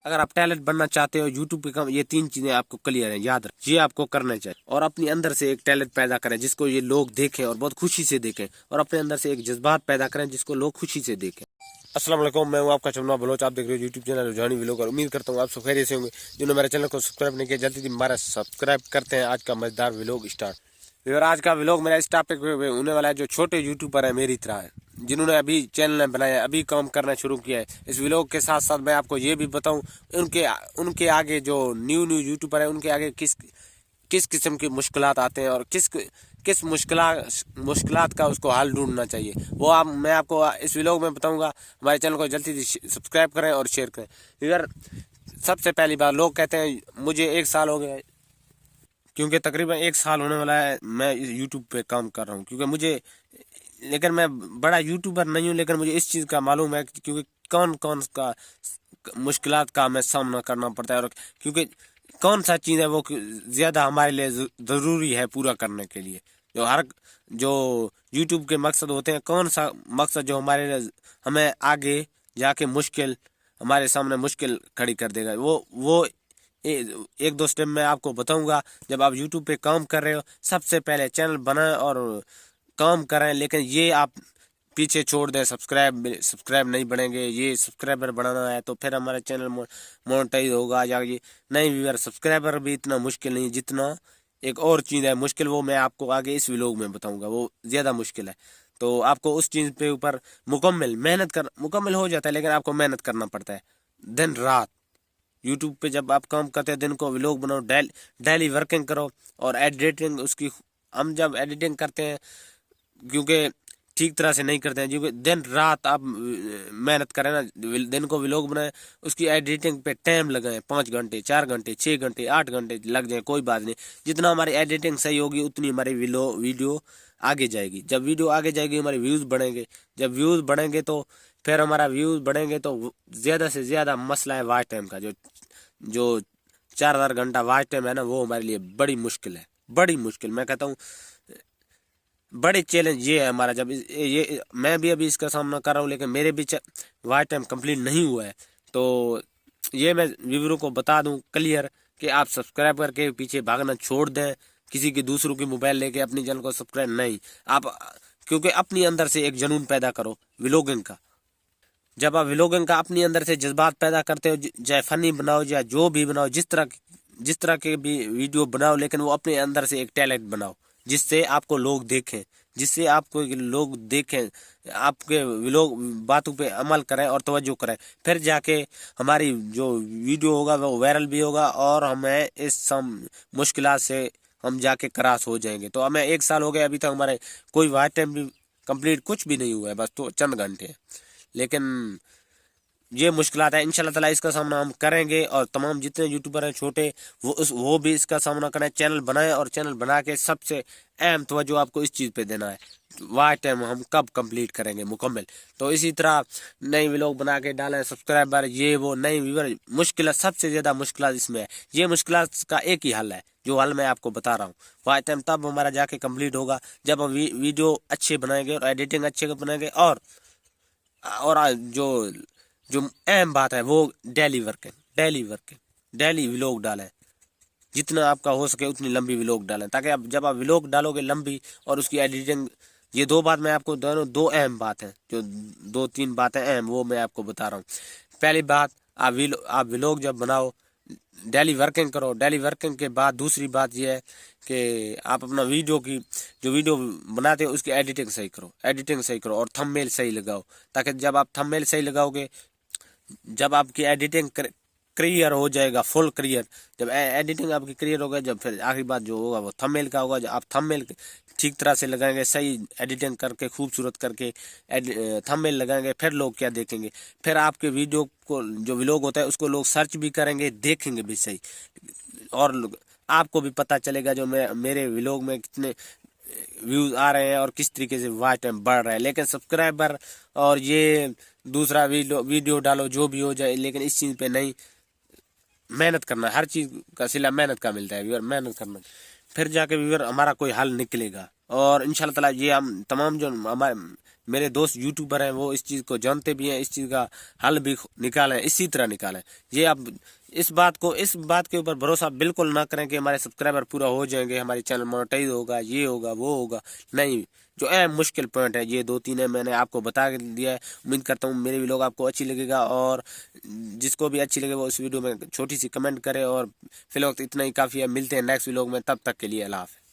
अगर आप टैलेंट बनना चाहते हो यूट्यूब पे कम, ये 3 चीजें आपको क्लियर है, याद रखें, ये आपको करना चाहिए। और अपने अंदर से एक टैलेंट पैदा करें जिसको ये लोग देखें और बहुत खुशी से देखें, और अपने अंदर से एक जज्बात पैदा करें जिसको लोग खुशी से देखें। अस्सलाम वालेकुम, मैं हूं आपका चमना बलोच। आप देख रहे हो यूट्यूब चैनल रुझानी व्लॉग, और उम्मीद करता हूं आप सब खैरियत से होंगे। जिन्होंने मेरे चैनल को सब्सक्राइब नहीं किया जल्दी से हमारा सब्सक्राइब करते हैं। आज का मजेदार व्लॉग स्टार्ट। फिर आज का व्लॉग मेरा इस टॉपिक पे होने वाला है जो छोटे यूट्यूबर है मेरी तरह है, जिन्होंने अभी चैनल बनाया, अभी काम करना शुरू किया है। इस व्लॉग के साथ साथ मैं आपको ये भी बताऊं उनके आगे जो न्यू यूट्यूबर है उनके आगे किस किस किस्म की मुश्किलात आते हैं और किस मुश्किलात का उसको हल ढूंढना चाहिए, वो मैं आपको इस व्लॉग में बताऊंगा। हमारे चैनल को जल्दी से सब्सक्राइब करें और शेयर करें। यार सबसे पहली बात, लोग कहते हैं मुझे 1 साल हो गया है, क्योंकि तकरीबन 1 साल होने वाला है मैं यूट्यूब पे काम कर रहा हूँ। लेकिन मैं बड़ा यूट्यूबर नहीं हूँ, लेकिन मुझे इस चीज़ का मालूम है क्योंकि कौन कौन का मुश्किलात का हमें सामना करना पड़ता है, और क्योंकि कौन सा चीज़ है वो ज़्यादा हमारे लिए ज़रूरी है पूरा करने के लिए। जो यूट्यूब के मकसद होते हैं, कौन सा मकसद जो हमारे लिए हमें आगे जाके हमारे सामने मुश्किल खड़ी कर देगा, वो एक दो स्टेप में आपको बताऊंगा। जब आप यूट्यूब पे काम कर रहे हो, सबसे पहले चैनल बनाएं और काम करें, लेकिन ये आप पीछे छोड़ दें। सब्सक्राइब नहीं बढ़ेंगे, ये सब्सक्राइबर बढ़ाना है तो फिर हमारा चैनल मोनेटाइज होगा या ये नहीं। व्यूअर सब्सक्राइबर भी इतना मुश्किल नहीं जितना एक और चीज़ है मुश्किल, वो मैं आपको आगे इस व्लॉग में बताऊंगा, वो ज़्यादा मुश्किल है। तो आपको उस चीज़ पे ऊपर मुकम्मल हो जाता है, लेकिन आपको मेहनत करना पड़ता है दिन रात। यूट्यूब पे जब आप काम करते हैं, दिन को व्लॉग बनाओ, डेली वर्किंग करो, और एडिटिंग उसकी हम जब एडिटिंग करते हैं, क्योंकि ठीक तरह से नहीं करते हैं, क्योंकि दिन रात आप मेहनत करें ना, दिन को व्लॉग बनाए, उसकी एडिटिंग पे टाइम लगाएं, 5 घंटे 4 घंटे 6 घंटे 8 घंटे लग जाए, कोई बात नहीं। जितना हमारी एडिटिंग सही होगी उतनी हमारी वीडियो आगे जाएगी। जब वीडियो आगे जाएगी हमारे व्यूज़ बढ़ेंगे, जब व्यूज़ बढ़ेंगे तो फिर हमारा व्यूज़ बढ़ेंगे तो ज़्यादा से ज़्यादा मसला है वॉच टाइम का। जो 4,000 घंटा वॉच टाइम है ना, वो हमारे लिए बड़ी मुश्किल है, बड़ी मुश्किल। मैं कहता हूँ बड़े चैलेंज ये है हमारा। जब ये मैं भी अभी इसका सामना कर रहा हूँ, लेकिन मेरे भी वॉच टाइम कंप्लीट नहीं हुआ है। तो ये मैं व्यूअरों को बता दूं क्लियर कि आप सब्सक्राइब करके पीछे भागना छोड़ दें, किसी की दूसरों की मोबाइल लेके अपनी चैनल को सब्सक्राइब नहीं। आप क्योंकि अपनी अंदर से एक जुनून पैदा करो व्लॉगिंग का। जब आप व्लॉगिंग का अपनी अंदर से जज्बात पैदा करते हो, चाहे फनी बनाओ या जो भी बनाओ, जिस तरह के भी वीडियो बनाओ, लेकिन वो अपने अंदर से एक टैलेंट बनाओ जिससे आपको लोग देखें, आपके व्लॉग बातों पे अमल करें और तवज्जो करें। फिर जाके हमारी जो वीडियो होगा वो वायरल भी होगा, और हमें मुश्किलात से हम जाके क्रॉस हो जाएंगे। तो हमें 1 साल हो गया, अभी तक हमारे कोई वॉच टाइम भी कंप्लीट कुछ भी नहीं हुआ है, बस तो चंद घंटे हैं। लेकिन ये मुश्किलात है, इंशाल्लाह ताला इसका सामना हम करेंगे, और तमाम जितने यूट्यूबर हैं छोटे वो भी इसका सामना करें। चैनल बनाएं, और चैनल बना के सबसे अहम तवज्जो आपको इस चीज़ पे देना है, वॉच टाइम हम कब कंप्लीट करेंगे मुकम्मल। तो इसी तरह नई व्लॉग बना के डालें, सब्सक्राइबर ये वो नहीं व्यूअर। मुश्किल सबसे ज़्यादा मुश्किल इसमें है, ये मुश्किल का एक ही हल है, जो हल मैं आपको बता रहा हूँ। वॉच टाइम तब हमारा जाके कंप्लीट होगा जब हम वीडियो अच्छे बनाएंगे और एडिटिंग अच्छे बनाएंगे, और जो जो अहम बात है वो डेली व्लॉग डालें। जितना आपका हो सके उतनी लंबी व्लॉग डालें, ताकि जब आप व्लॉग डालोगे लंबी और उसकी एडिटिंग, ये दो बात मैं आपको दो अहम बात है, जो 2-3 बातें अहम, वो मैं आपको बता रहा हूँ। पहली बात, आप व्लॉग जब बनाओ डेली वर्किंग करो। डेली वर्किंग के बाद दूसरी बात यह है कि आप अपना जो वीडियो बनाते हो उसकी एडिटिंग सही करो, और थंबनेल सही लगाओ। ताकि जब आप थंबनेल सही लगाओगे, जब आपकी एडिटिंग क्लियर हो जाएगा, फुल क्लियर, जब एडिटिंग आपकी क्लियर होगा, जब फिर आखिरी बात जो होगा वो थंबनेल का होगा। जब आप थंबनेल ठीक तरह से लगाएंगे, सही एडिटिंग करके खूबसूरत करके थंबनेल लगाएंगे, फिर लोग क्या देखेंगे, फिर आपके वीडियो को जो व्लॉग होता है उसको लोग सर्च भी करेंगे, देखेंगे भी सही, और आपको भी पता चलेगा जो मेरे व्लॉग में कितने व्यूज आ रहे हैं और किस तरीके से वॉच टाइम बढ़ रहा है। लेकिन सब्सक्राइबर और ये दूसरा वीडियो डालो जो भी हो जाए, लेकिन इस चीज़ पे नहीं, मेहनत करना, हर चीज़ का सिला मेहनत का मिलता है व्यूअर, मेहनत करना, फिर जाके व्यूअर हमारा कोई हल निकलेगा। और इंशाल्लाह ताला ये हम तमाम जो हमारे मेरे दोस्त यूट्यूबर हैं वो इस चीज़ को जानते भी हैं, इस चीज़ का हल भी निकालें, इसी तरह निकालें। ये आप इस बात के ऊपर भरोसा बिल्कुल ना करें कि हमारे सब्सक्राइबर पूरा हो जाएंगे, हमारे चैनल मोनेटाइज होगा, ये होगा वो होगा। नहीं, जो अहम मुश्किल पॉइंट है ये 2-3 है, मैंने आपको बता दिया है। उम्मीद करता हूँ मेरे व्लॉग आपको अच्छी लगेगा, और जिसको भी अच्छी लगे वो इस वीडियो में छोटी सी कमेंट करे। और फिलहाल इतना ही काफ़ी है, मिलते हैं नेक्स्ट व्लॉग में, तब तक के लिए अल्लाह हाफ़िज़।